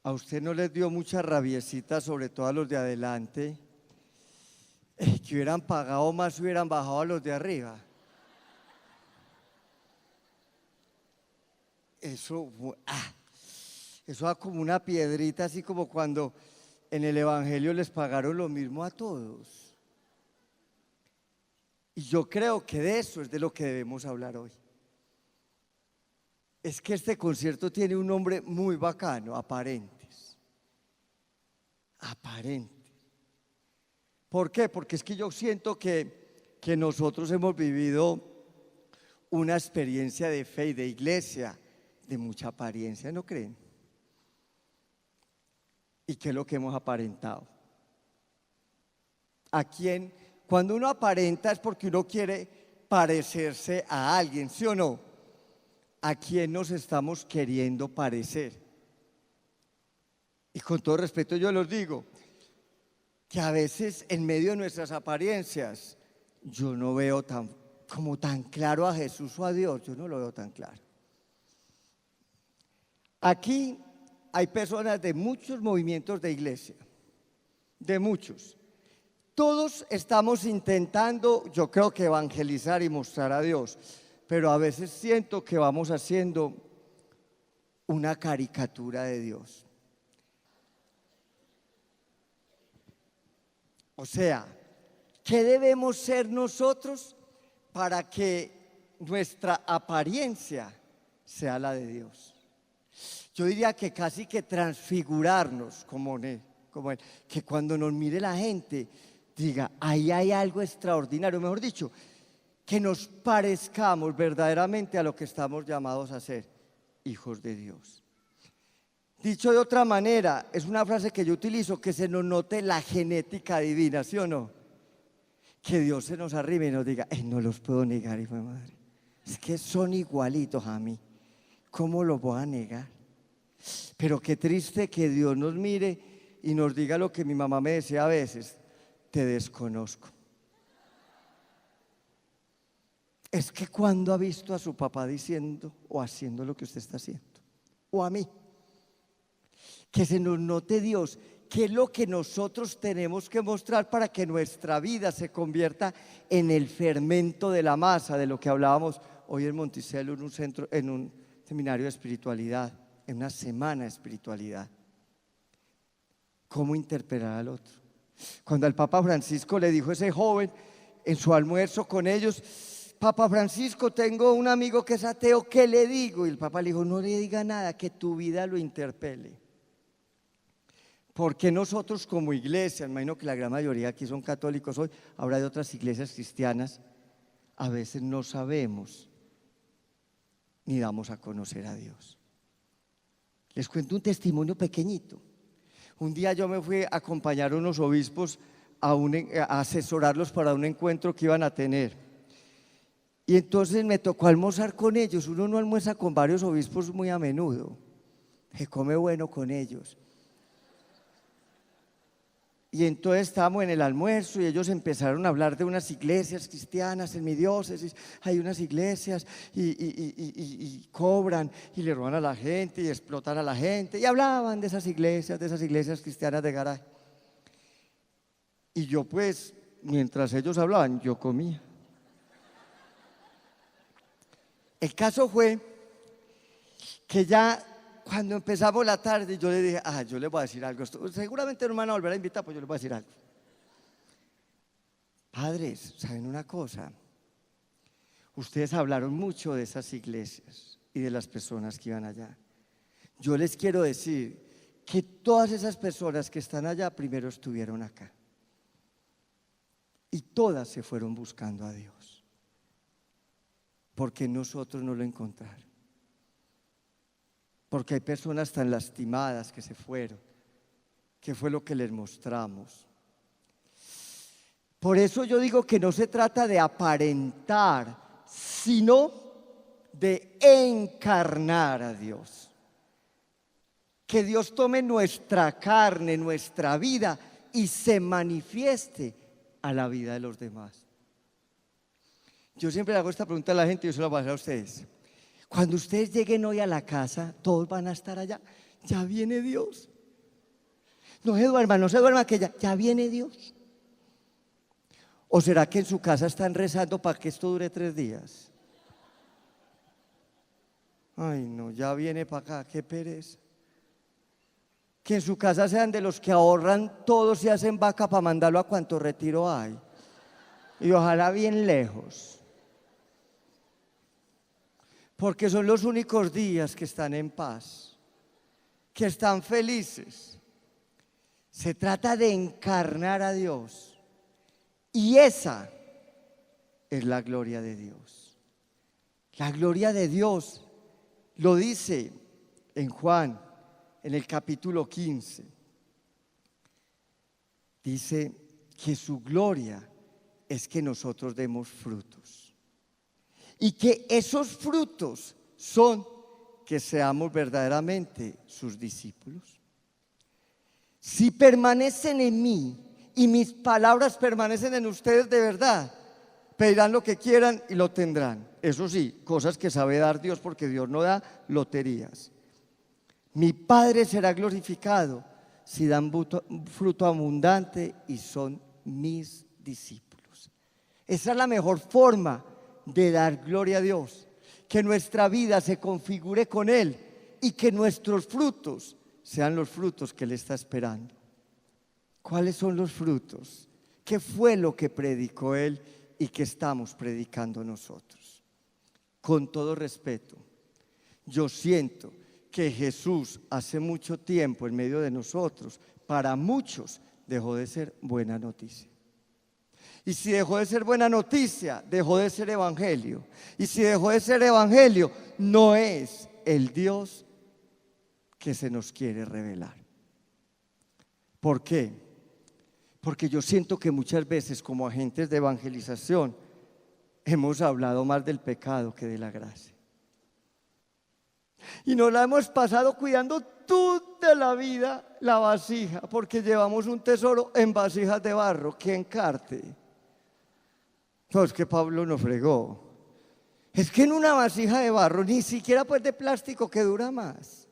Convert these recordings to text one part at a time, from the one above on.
¿A usted no les dio mucha rabiecita, sobre todo a los de adelante, que hubieran pagado más, hubieran bajado a los de arriba? Eso, eso da como una piedrita, así como cuando en el Evangelio les pagaron lo mismo a todos. Y yo creo que de eso es de lo que debemos hablar hoy. Es que este concierto tiene un nombre muy bacano, Aparentes. Aparentes. ¿Por qué? Porque es que yo siento que nosotros hemos vivido una experiencia de fe y de iglesia de mucha apariencia, ¿no creen? ¿Y qué es lo que hemos aparentado? ¿A quién? Cuando uno aparenta es porque uno quiere parecerse a alguien, ¿sí o no? ¿A quién nos estamos queriendo parecer? Y con todo respeto yo los digo, que a veces en medio de nuestras apariencias yo no veo como tan claro a Jesús o a Dios, yo no lo veo tan claro. Aquí hay personas de muchos movimientos de iglesia, de muchos. Todos estamos intentando, yo creo que evangelizar y mostrar a Dios, pero a veces siento que vamos haciendo una caricatura de Dios. O sea, ¿qué debemos ser nosotros para que nuestra apariencia sea la de Dios? Yo diría que casi que transfigurarnos como Él, que cuando nos mire la gente diga, ahí hay algo extraordinario, mejor dicho, que nos parezcamos verdaderamente a lo que estamos llamados a ser, hijos de Dios. Dicho de otra manera, es una frase que yo utilizo, que se nos note la genética divina, ¿sí o no? Que Dios se nos arrime y nos diga, no los puedo negar, hijo de madre, es que son igualitos a mí, ¿cómo los voy a negar? Pero qué triste que Dios nos mire y nos diga lo que mi mamá me decía a veces, te desconozco. Es que cuando ha visto a su papá diciendo o haciendo lo que usted está haciendo, o a mí, que se nos note Dios, qué es lo que nosotros tenemos que mostrar para que nuestra vida se convierta en el fermento de la masa, de lo que hablábamos hoy en Monticello, en un seminario de espiritualidad, en una semana de espiritualidad. ¿Cómo interpelar al otro? Cuando al Papa Francisco le dijo a ese joven en su almuerzo con ellos, Papa Francisco, tengo un amigo que es ateo, ¿qué le digo? Y el Papa le dijo, no le diga nada, que tu vida lo interpele. Porque nosotros como iglesia, imagino que la gran mayoría aquí son católicos hoy, habrá de otras iglesias cristianas, a veces no sabemos ni damos a conocer a Dios. Les cuento un testimonio pequeñito. Un día yo me fui a acompañar a unos obispos a asesorarlos para un encuentro que iban a tener. Y entonces me tocó almorzar con ellos. Uno no almuerza con varios obispos muy a menudo, se come bueno con ellos. Y entonces estábamos en el almuerzo y ellos empezaron a hablar de unas iglesias cristianas en mi diócesis. Hay unas iglesias y cobran y le roban a la gente y explotan a la gente. Y hablaban de esas iglesias cristianas de garaje. Y yo pues, mientras ellos hablaban, yo comía. El caso fue que ya cuando empezamos la tarde, yo le dije, yo les voy a decir algo. Seguramente no me van a volver a invitar, pues yo les voy a decir algo. Padres, ¿saben una cosa? Ustedes hablaron mucho de esas iglesias y de las personas que iban allá. Yo les quiero decir que todas esas personas que están allá primero estuvieron acá. Y todas se fueron buscando a Dios. Porque nosotros no lo encontraron. Porque hay personas tan lastimadas que se fueron, que fue lo que les mostramos. Por eso yo digo que no se trata de aparentar, sino de encarnar a Dios. Que Dios tome nuestra carne, nuestra vida y se manifieste a la vida de los demás. Yo siempre le hago esta pregunta a la gente y yo se la voy a hacer a ustedes. Cuando ustedes lleguen hoy a la casa, ¿todos van a estar allá? ya viene Dios. No se duerma, no se duerma, que ya viene Dios. ¿O será que en su casa están rezando para que esto dure 3 días? Ay, no, ya viene para acá, qué pereza. Que en su casa sean de los que ahorran todo, se hacen vaca para mandarlo a cuánto retiro hay. Y ojalá bien lejos. Porque son los únicos días que están en paz, que están felices. Se trata de encarnar a Dios. Y esa es la gloria de Dios. La gloria de Dios lo dice en Juan, en el capítulo 15. Dice que su gloria es que nosotros demos frutos. Y que esos frutos son que seamos verdaderamente sus discípulos. Si permanecen en mí y mis palabras permanecen en ustedes de verdad, pedirán lo que quieran y lo tendrán. Eso sí, cosas que sabe dar Dios, porque Dios no da loterías. Mi Padre será glorificado si dan fruto abundante y son mis discípulos. Esa es la mejor forma de dar gloria a Dios, que nuestra vida se configure con Él y que nuestros frutos sean los frutos que Él está esperando. ¿Cuáles son los frutos? ¿Qué fue lo que predicó Él y que estamos predicando nosotros? Con todo respeto, yo siento que Jesús hace mucho tiempo en medio de nosotros, para muchos dejó de ser buena noticia. Y si dejó de ser buena noticia, dejó de ser evangelio. Y si dejó de ser evangelio, no es el Dios que se nos quiere revelar. ¿Por qué? Porque yo siento que muchas veces como agentes de evangelización hemos hablado más del pecado que de la gracia. Y nos la hemos pasado cuidando toda la vida la vasija, porque llevamos un tesoro en vasijas de barro que encarte. No, es que Pablo nos fregó. Es que en una vasija de barro, ni siquiera pues de plástico que dura más,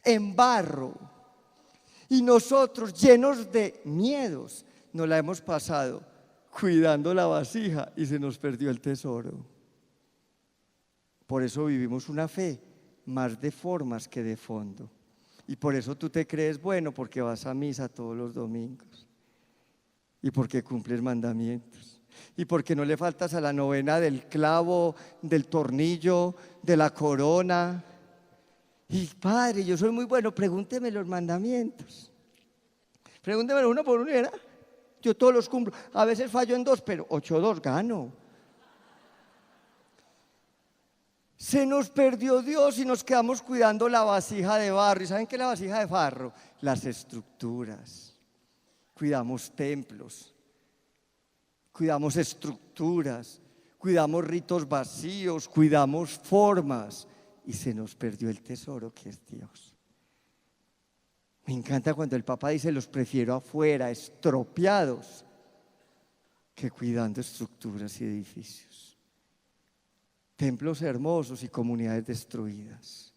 en barro. Y nosotros, llenos de miedos, nos la hemos pasado cuidando la vasija y se nos perdió el tesoro. Por eso vivimos una fe más de formas que de fondo. Y por eso tú te crees bueno, porque vas a misa todos los domingos. Y porque cumples mandamientos. Y porque no le faltas a la novena del clavo, del tornillo, de la corona. Y padre, yo soy muy bueno, pregúnteme los mandamientos. Pregúntemelo uno por uno, ¿verdad? Yo todos los cumplo. A veces fallo en 2, pero 8-2 gano. Se nos perdió Dios y nos quedamos cuidando la vasija de barro. ¿Y saben qué es la vasija de barro? Las estructuras. Cuidamos templos, cuidamos estructuras, cuidamos ritos vacíos, cuidamos formas. Y se nos perdió el tesoro que es Dios. Me encanta cuando el Papa dice: los prefiero afuera, estropeados, que cuidando estructuras y edificios. Templos hermosos y comunidades destruidas.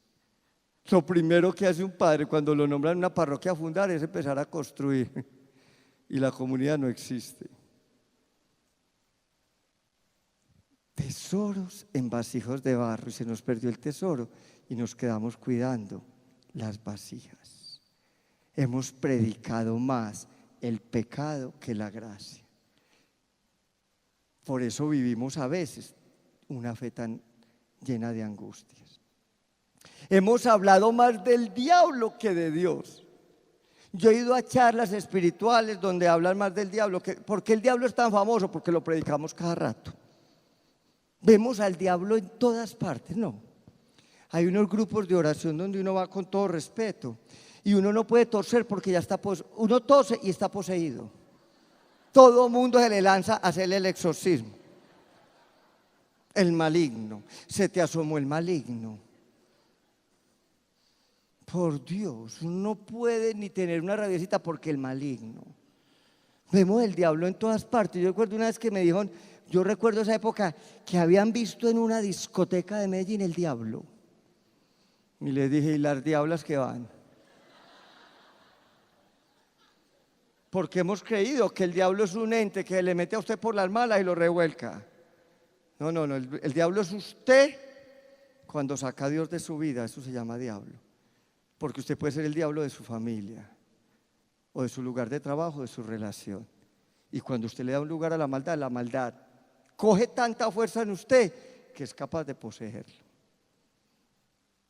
Lo primero que hace un padre cuando lo nombran en una parroquia a fundar es empezar a construir y la comunidad no existe. Tesoros en vasijos de barro y se nos perdió el tesoro y nos quedamos cuidando las vasijas. Hemos predicado más el pecado que la gracia. Por eso vivimos a veces una fe tan llena de angustias. Hemos hablado más del diablo que de Dios. Yo he ido a charlas espirituales donde hablan más del diablo. ¿Por qué el diablo es tan famoso? Porque lo predicamos cada rato. Vemos al diablo en todas partes, no. Hay unos grupos de oración donde uno va con todo respeto y uno no puede toser porque ya está uno tose y está poseído. Todo mundo se le lanza a hacerle el exorcismo. El maligno, se te asomó el maligno. Por Dios, uno no puede ni tener una rabiecita porque el maligno. Vemos el diablo en todas partes. Yo recuerdo una vez que me dijeron, yo recuerdo esa época que habían visto en una discoteca de Medellín el diablo. Y les dije, ¿y las diablas que van? porque hemos creído que el diablo es un ente que le mete a usted por las malas y lo revuelca. No, no, no, el diablo es usted cuando saca a Dios de su vida, eso se llama diablo. Porque usted puede ser el diablo de su familia, o de su lugar de trabajo, de su relación. Y cuando usted le da un lugar a la maldad coge tanta fuerza en usted que es capaz de poseerlo.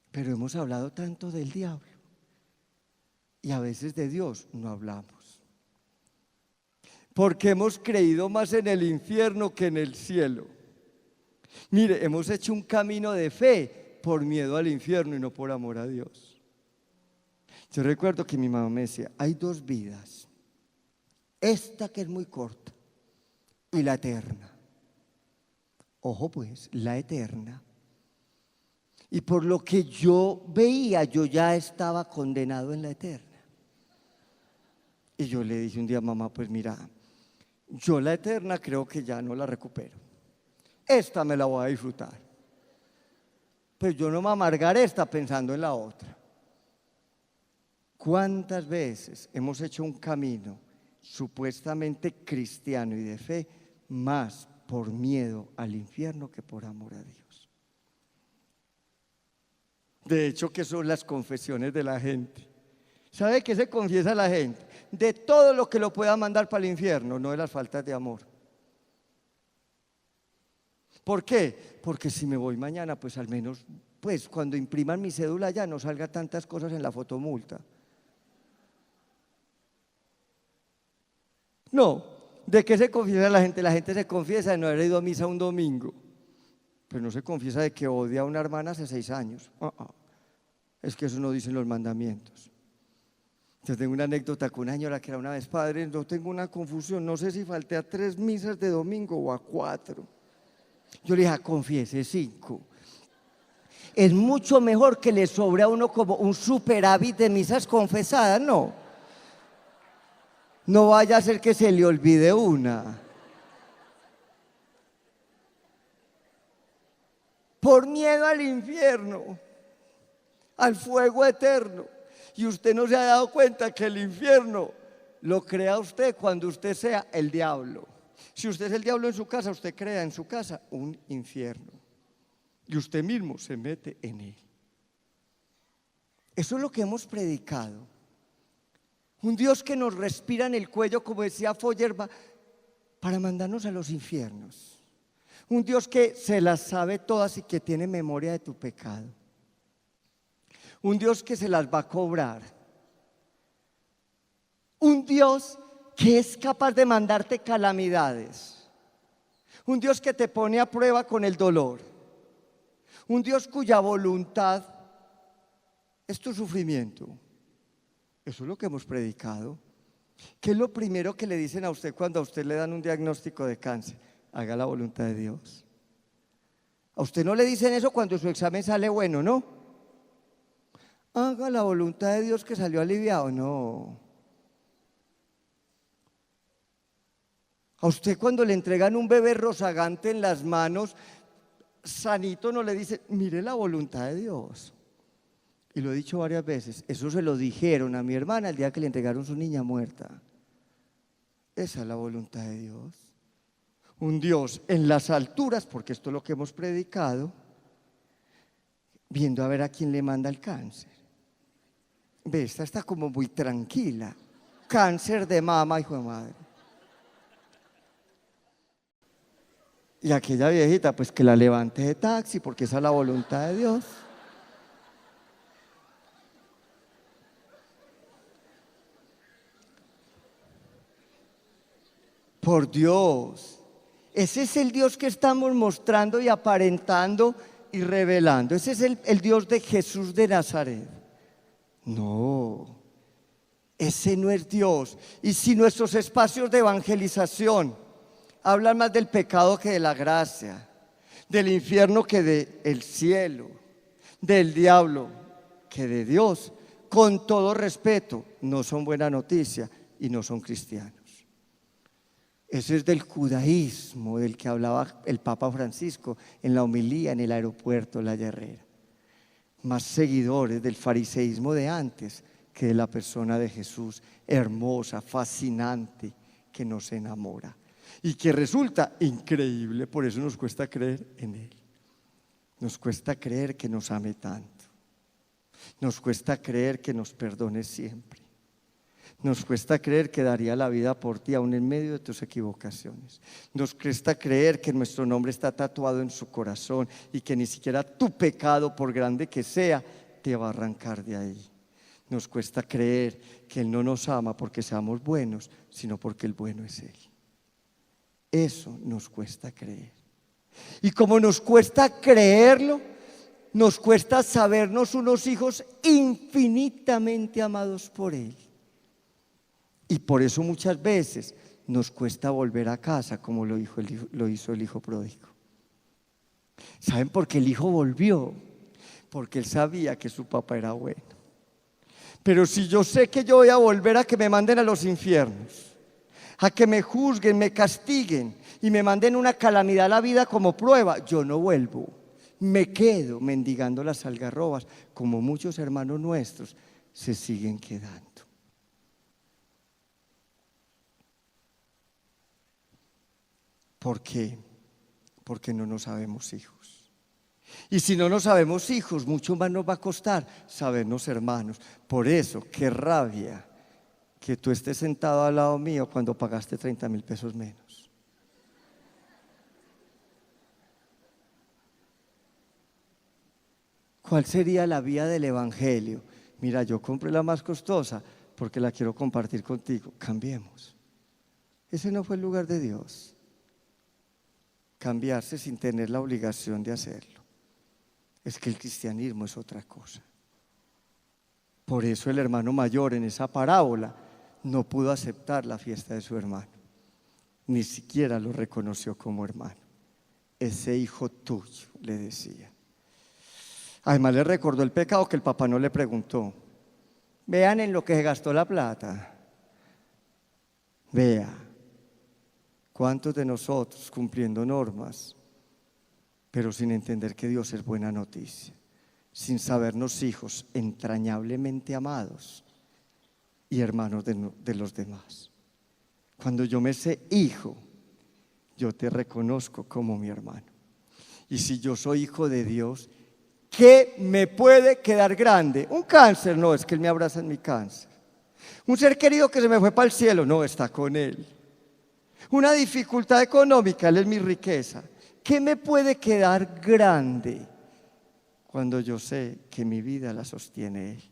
Pero hemos hablado tanto del diablo y a veces de Dios no hablamos. Porque hemos creído más en el infierno que en el cielo. Mire, hemos hecho un camino de fe por miedo al infierno y no por amor a Dios. Yo recuerdo que mi mamá me decía, hay dos vidas, esta que es muy corta y la eterna. Ojo pues, la eterna. Y por lo que yo veía, yo ya estaba condenado en la eterna. Y yo le dije un día a mamá, pues mira, yo la eterna creo que ya no la recupero. Esta me la voy a disfrutar. Pues yo no me amargaré esta pensando en la otra. ¿Cuántas veces hemos hecho un camino supuestamente cristiano y de fe más por miedo al infierno que por amor a Dios? De hecho, ¿qué son las confesiones de la gente? ¿Sabe qué se confiesa la gente? De todo lo que lo pueda mandar para el infierno, no de las faltas de amor. ¿Por qué? Porque si me voy mañana, pues al menos, pues cuando impriman mi cédula ya no salga tantas cosas en la fotomulta. No, ¿de qué se confiesa la gente? La gente se confiesa de no haber ido a misa un domingo, pero no se confiesa de que odia a una hermana hace 6 años. Es que eso no dicen los mandamientos. Yo tengo una anécdota con una señora que era una vez padre, yo tengo una confusión, no sé si falté a 3 misas de domingo o a 4. Yo le dije, confiese 5. Es mucho mejor que le sobre a uno como un superávit de misas confesadas, ¿no? No vaya a ser que se le olvide una. Por miedo al infierno, al fuego eterno. Y usted no se ha dado cuenta que el infierno lo crea usted cuando usted sea el diablo. Si usted es el diablo en su casa, usted crea en su casa un infierno. Y usted mismo se mete en él. Eso es lo que hemos predicado. Un Dios que nos respira en el cuello, como decía Feuerbach, para mandarnos a los infiernos. Un Dios que se las sabe todas y que tiene memoria de tu pecado. Un Dios que se las va a cobrar. Un Dios que es capaz de mandarte calamidades. Un Dios que te pone a prueba con el dolor. Un Dios cuya voluntad es tu sufrimiento. Eso es lo que hemos predicado. ¿Qué es lo primero que le dicen a usted cuando a usted le dan un diagnóstico de cáncer? Haga la voluntad de Dios. A usted no le dicen eso cuando su examen sale bueno, ¿no? Haga la voluntad de Dios que salió aliviado, no. A usted cuando le entregan un bebé rozagante en las manos, sanito, no le dicen, mire la voluntad de Dios. Y lo he dicho varias veces, eso se lo dijeron a mi hermana el día que le entregaron su niña muerta. Esa es la voluntad de Dios. Un Dios en las alturas, porque esto es lo que hemos predicado, viendo a ver a quién le manda el cáncer. Ve, esta está como muy tranquila. Cáncer de mama, hijo de madre. Y aquella viejita, pues que la levante de taxi, porque esa es la voluntad de Dios. Por Dios, ese es el Dios que estamos mostrando y aparentando y revelando. Ese es el Dios de Jesús de Nazaret. No, ese no es Dios. Y si nuestros espacios de evangelización hablan más del pecado que de la gracia, del infierno que del cielo, del diablo que de Dios, con todo respeto, no son buena noticia y no son cristianos. Eso es del judaísmo del que hablaba el Papa Francisco en la homilía en el aeropuerto La Herrera. Más seguidores del fariseísmo de antes que es la persona de Jesús, hermosa, fascinante, que nos enamora y que resulta increíble. Por eso nos cuesta creer en Él. Nos cuesta creer que nos ame tanto. Nos cuesta creer que nos perdone siempre. Nos cuesta creer que daría la vida por ti aún en medio de tus equivocaciones. Nos cuesta creer que nuestro nombre está tatuado en su corazón y que ni siquiera tu pecado, por grande que sea, te va a arrancar de ahí. Nos cuesta creer que Él no nos ama porque seamos buenos, sino porque el bueno es Él. Eso nos cuesta creer. Y como nos cuesta creerlo, nos cuesta sabernos unos hijos infinitamente amados por Él. Y por eso muchas veces nos cuesta volver a casa, como lo hizo el hijo pródigo. ¿Saben por qué el hijo volvió? Porque él sabía que su papá era bueno. Pero si yo sé que yo voy a volver a que me manden a los infiernos, a que me juzguen, me castiguen y me manden una calamidad a la vida como prueba, yo no vuelvo. Me quedo mendigando las algarrobas, como muchos hermanos nuestros se siguen quedando. ¿Por qué? Porque no nos sabemos hijos. Y si no nos sabemos hijos, mucho más nos va a costar sabernos hermanos. Por eso, qué rabia que tú estés sentado al lado mío cuando pagaste 30,000 pesos menos. ¿Cuál sería la vía del evangelio? Mira, yo compré la más costosa porque la quiero compartir contigo. Cambiemos. Ese no fue el lugar de Dios. Cambiarse sin tener la obligación de hacerlo. Es que el cristianismo es otra cosa. Por eso el hermano mayor en esa parábola no pudo aceptar la fiesta de su hermano. Ni siquiera lo reconoció como hermano. Ese hijo tuyo, le decía. Además le recordó el pecado que el papá no le preguntó. Vean en lo que se gastó la plata. Vea. ¿Cuántos de nosotros cumpliendo normas, pero sin entender que Dios es buena noticia, sin sabernos hijos entrañablemente amados y hermanos de los demás? Cuando yo me sé hijo, yo te reconozco como mi hermano. Y si yo soy hijo de Dios, ¿qué me puede quedar grande? Un cáncer, no, es que Él me abraza en mi cáncer. Un ser querido que se me fue para el cielo, no, está con Él. Una dificultad económica, Él es mi riqueza. ¿Qué me puede quedar grande cuando yo sé que mi vida la sostiene Él?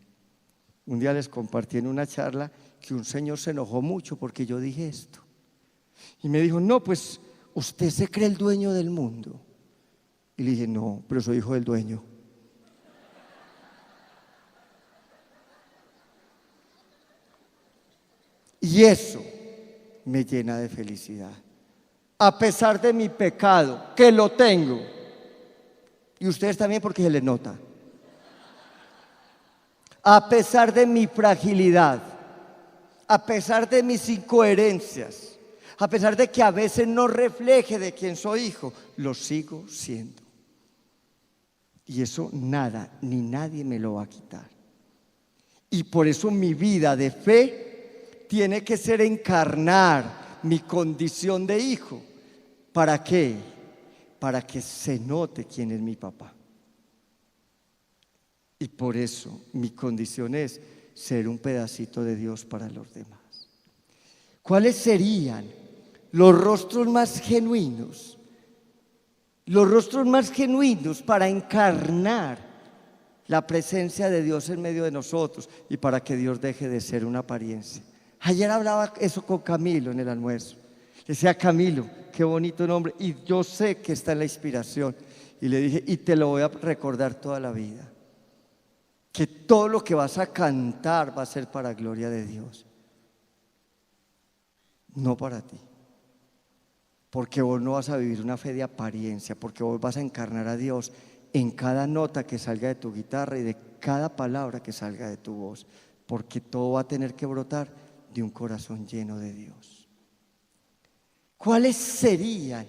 Un día les compartí en una charla que un señor se enojó mucho porque yo dije esto. Y me dijo, no, pues usted se cree el dueño del mundo. Y le dije, no, pero soy hijo del dueño. Y eso me llena de felicidad. A pesar de mi pecado, que lo tengo. Y ustedes también porque se les nota. A pesar de mi fragilidad, a pesar de mis incoherencias, a pesar de que a veces no refleje de quién soy hijo, lo sigo siendo. Y eso nada ni nadie me lo va a quitar. Y por eso mi vida de fe tiene que ser encarnar mi condición de hijo. ¿Para qué? Para que se note quién es mi papá. Y por eso mi condición es ser un pedacito de Dios para los demás. ¿Cuáles serían los rostros más genuinos? Los rostros más genuinos para encarnar la presencia de Dios en medio de nosotros y para que Dios deje de ser una apariencia. Ayer hablaba eso con Camilo en el almuerzo. Le decía, Camilo, qué bonito nombre, y yo sé que está en la inspiración. Y le dije, y te lo voy a recordar toda la vida, que todo lo que vas a cantar va a ser para gloria de Dios, no para ti. Porque vos no vas a vivir una fe de apariencia, porque vos vas a encarnar a Dios en cada nota que salga de tu guitarra y de cada palabra que salga de tu voz, porque todo va a tener que brotar de un corazón lleno de Dios. ¿Cuáles serían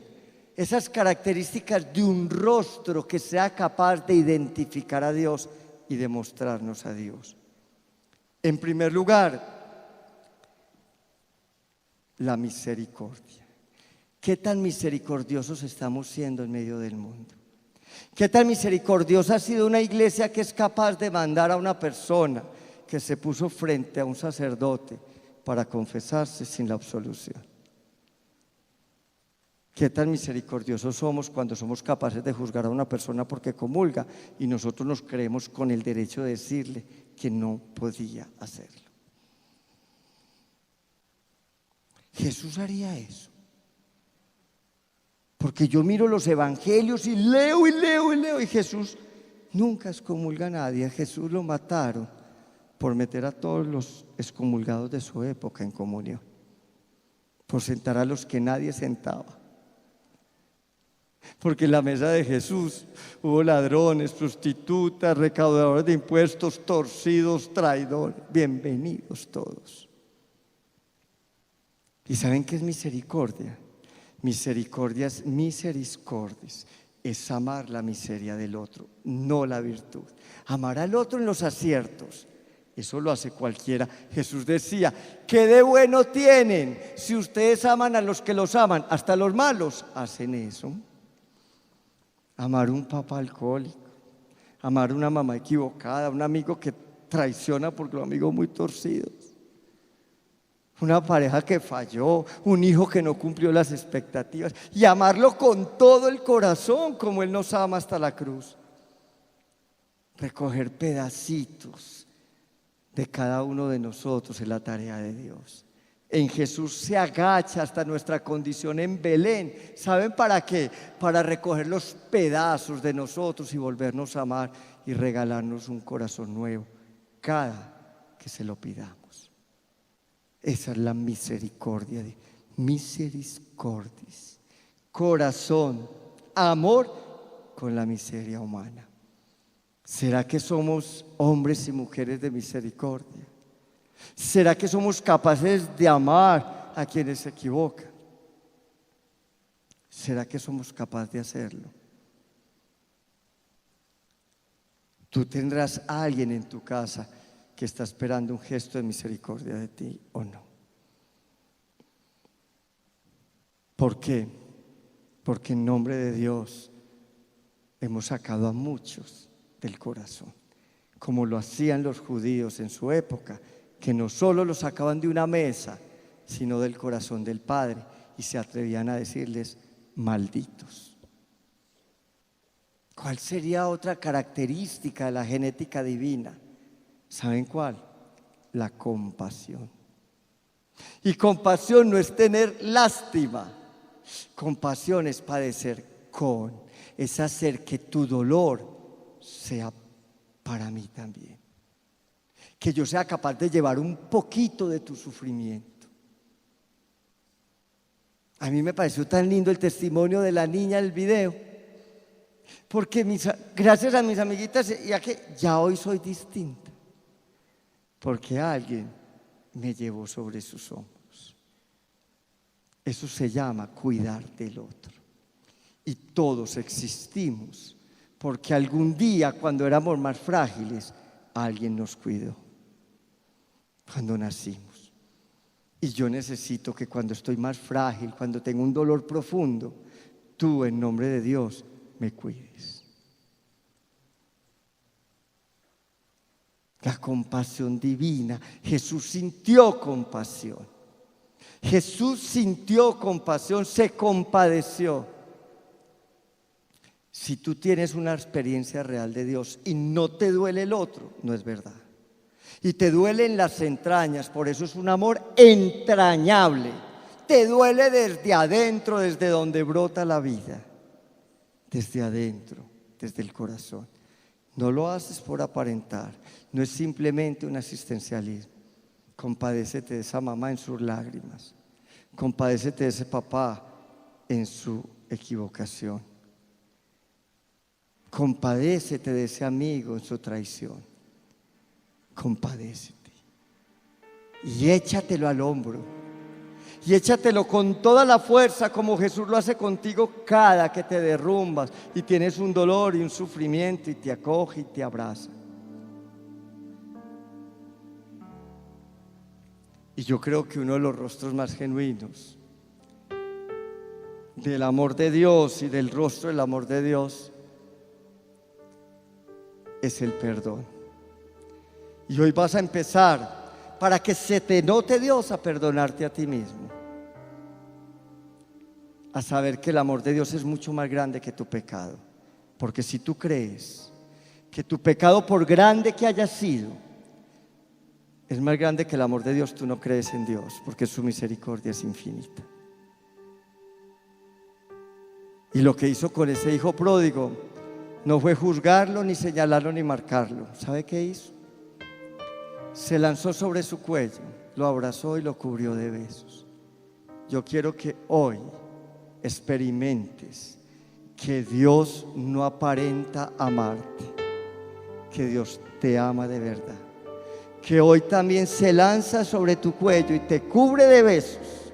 esas características de un rostro que sea capaz de identificar a Dios y de mostrarnos a Dios? En primer lugar, la misericordia. ¿Qué tan misericordiosos estamos siendo en medio del mundo? ¿Qué tan misericordiosa ha sido una iglesia que es capaz de mandar a una persona que se puso frente a un sacerdote para confesarse sin la absolución? ¿Qué tan misericordiosos somos cuando somos capaces de juzgar a una persona porque comulga y nosotros nos creemos con el derecho de decirle que no podía hacerlo? Jesús haría eso. Porque yo miro los evangelios y leo y Jesús nunca excomulga a nadie. A Jesús lo mataron por meter a todos los excomulgados de su época en comunión, por sentar a los que nadie sentaba. Porque en la mesa de Jesús hubo ladrones, prostitutas, recaudadores de impuestos, torcidos, traidores. Bienvenidos todos. ¿Y saben qué es misericordia? Misericordia es misericordis, es amar la miseria del otro, no la virtud. Amar al otro en los aciertos, eso lo hace cualquiera. Jesús decía, ¿qué de bueno tienen si ustedes aman a los que los aman? Hasta los malos hacen eso. Amar un papá alcohólico, amar una mamá equivocada, un amigo que traiciona porque los amigos muy torcidos, una pareja que falló, un hijo que no cumplió las expectativas, y amarlo con todo el corazón como Él nos ama hasta la cruz. Recoger pedacitos de cada uno de nosotros es la tarea de Dios. En Jesús se agacha hasta nuestra condición en Belén. ¿Saben para qué? Para recoger los pedazos de nosotros y volvernos a amar y regalarnos un corazón nuevo cada que se lo pidamos. Esa es la misericordia de misericordis. Corazón, amor con la miseria humana. ¿Será que somos hombres y mujeres de misericordia? ¿Será que somos capaces de amar a quienes se equivocan? ¿Será que somos capaces de hacerlo? Tú tendrás a alguien en tu casa que está esperando un gesto de misericordia de ti, ¿o no? ¿Por qué? Porque en nombre de Dios hemos sacado a muchos del corazón, como lo hacían los judíos en su época, que no solo los sacaban de una mesa, sino del corazón del Padre, y se atrevían a decirles malditos. ¿Cuál sería otra característica de la genética divina? ¿Saben cuál? La compasión. Y compasión no es tener lástima. Compasión es padecer con, es hacer que tu dolor sea para mí también. Que yo sea capaz de llevar un poquito de tu sufrimiento. A mí me pareció tan lindo el testimonio de la niña del video, porque gracias a mis amiguitas, ya hoy soy distinta, porque alguien me llevó sobre sus hombros. Eso se llama cuidar del otro. Y todos existimos porque algún día, cuando éramos más frágiles, alguien nos cuidó. Cuando nacimos. Y yo necesito que cuando estoy más frágil, cuando tengo un dolor profundo, tú, en nombre de Dios, me cuides. La compasión divina. Jesús sintió compasión. Jesús sintió compasión, se compadeció. Si tú tienes una experiencia real de Dios y no te duele el otro, no es verdad. Y te duele en las entrañas, por eso es un amor entrañable. Te duele desde adentro, desde donde brota la vida. Desde adentro, desde el corazón. No lo haces por aparentar, no es simplemente un asistencialismo. Compadécete de esa mamá en sus lágrimas. Compadécete de ese papá en su equivocación. Compadécete de ese amigo en su traición. Compadécete y échatelo al hombro y échatelo con toda la fuerza, como Jesús lo hace contigo cada que te derrumbas y tienes un dolor y un sufrimiento, y te acoge y te abraza. Y yo creo que uno de los rostros más genuinos del amor de Dios y del rostro del amor de Dios es el perdón. Y hoy vas a empezar, para que se te note Dios, a perdonarte a ti mismo, a saber que el amor de Dios es mucho más grande que tu pecado. Porque si tú crees que tu pecado, por grande que haya sido, es más grande que el amor de Dios, tú no crees en Dios, porque su misericordia es infinita. Y lo que hizo con ese hijo pródigo no fue juzgarlo, ni señalarlo, ni marcarlo. ¿Sabe qué hizo? Se lanzó sobre su cuello, lo abrazó y lo cubrió de besos. Yo quiero que hoy experimentes que Dios no aparenta amarte, que Dios te ama de verdad, que hoy también se lanza sobre tu cuello y te cubre de besos,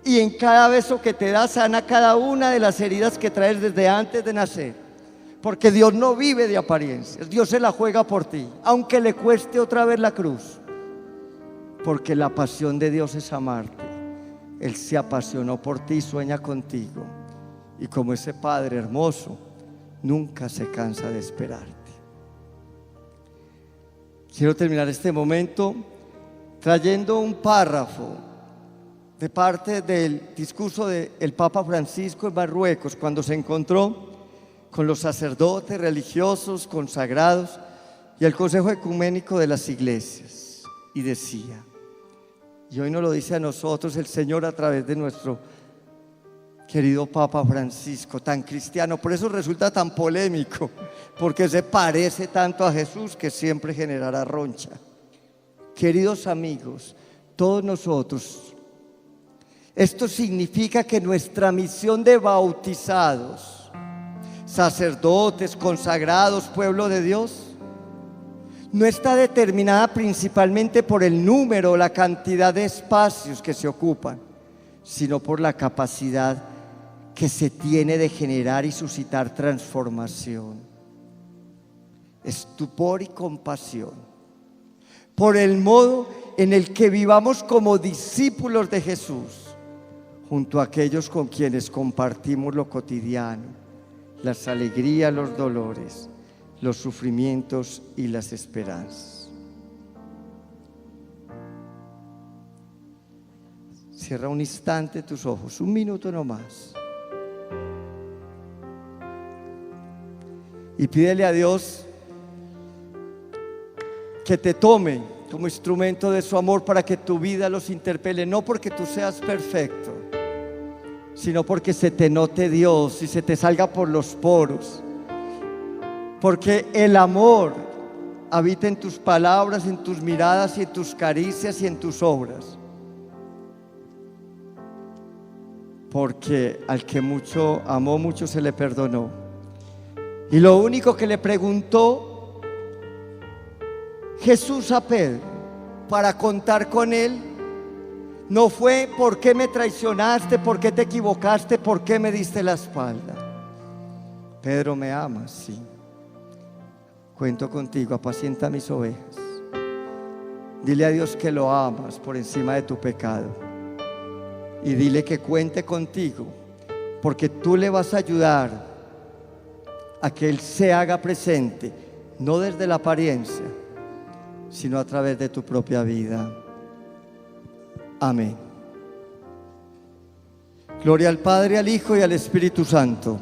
y en cada beso que te da sana cada una de las heridas que traes desde antes de nacer, porque Dios no vive de apariencias. Dios se la juega por ti, aunque le cueste otra vez la cruz, porque la pasión de Dios es amarte. Él se apasionó por ti, sueña contigo, y como ese Padre hermoso, nunca se cansa de esperarte. Quiero terminar este momento trayendo un párrafo de parte del discurso del Papa Francisco en Marruecos, cuando se encontró con los sacerdotes religiosos consagrados y el Consejo Ecuménico de las Iglesias, y decía, y hoy nos lo dice a nosotros el Señor a través de nuestro querido Papa Francisco, tan cristiano, por eso resulta tan polémico, porque se parece tanto a Jesús que siempre generará roncha. Queridos amigos, todos nosotros, esto significa que nuestra misión de bautizados, sacerdotes, consagrados, pueblo de Dios, no está determinada principalmente por el número o la cantidad de espacios que se ocupan, sino por la capacidad que se tiene de generar y suscitar transformación, estupor y compasión, por el modo en el que vivamos como discípulos de Jesús, junto a aquellos con quienes compartimos lo cotidiano, las alegrías, los dolores, los sufrimientos y las esperanzas. Cierra un instante tus ojos, un minuto nomás, y pídele a Dios que te tome como instrumento de su amor para que tu vida los interpele, no porque tú seas perfecto, sino porque se te note Dios y se te salga por los poros, porque el amor habita en tus palabras, en tus miradas y en tus caricias y en tus obras, porque al que mucho amó, mucho se le perdonó. Y lo único que le preguntó Jesús a Pedro para contar con él no fue ¿por qué me traicionaste? ¿Por qué te equivocaste? ¿Por qué me diste la espalda? Pedro, ¿me amas? Sí. Cuento contigo, apacienta mis ovejas. Dile a Dios que lo amas por encima de tu pecado, y dile que cuente contigo, porque tú le vas a ayudar a que Él se haga presente, no desde la apariencia, sino a través de tu propia vida. Amén. Gloria al Padre, al Hijo y al Espíritu Santo.